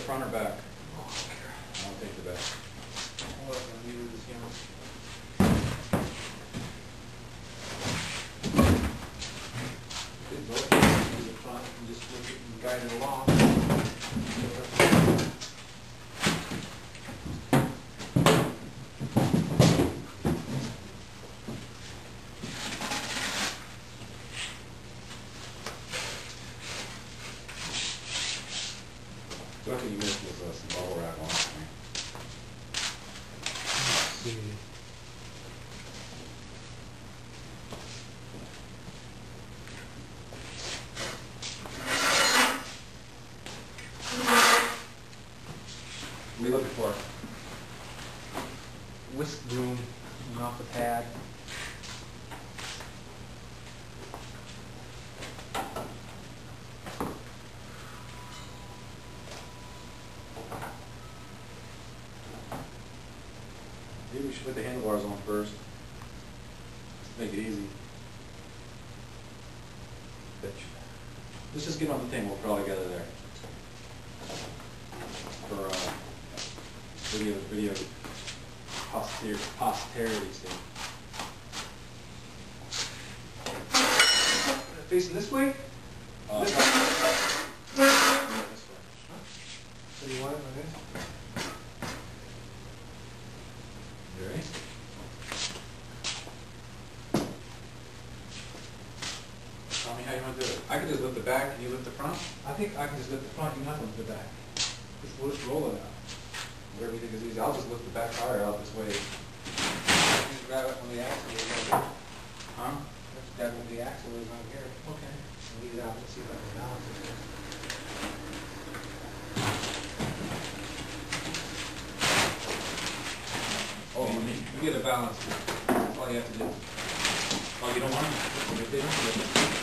front or back? Oh, I'll take the back. hold up, let me do this camera. Good, both do the front and just look it and guide it along. The only thing you missed was some bubble wrap on it. Let's see. What are you looking for? Whisk broom coming off the pad. Maybe we should put the handlebars on first. Make it easy. Let's just get on the thing, we'll probably get it there. For video posterity's sake. Facing this way? This This way. way? Yeah, this way. So you want it like this? You ready? Tell me how you want to do it. I could just lift the back and you lift the front. I think I can just lift the front, you don't have to lift the back. We'll just roll it out. Whatever you think is easy. I'll just lift the back tire out this way. Just grab it when the axle is right here. Huh? Just grab it when the axle is on here. Okay. And leave it out and see if I can balance it. Oh, you get a balance. That's all you have to do. Oh, you don't want it?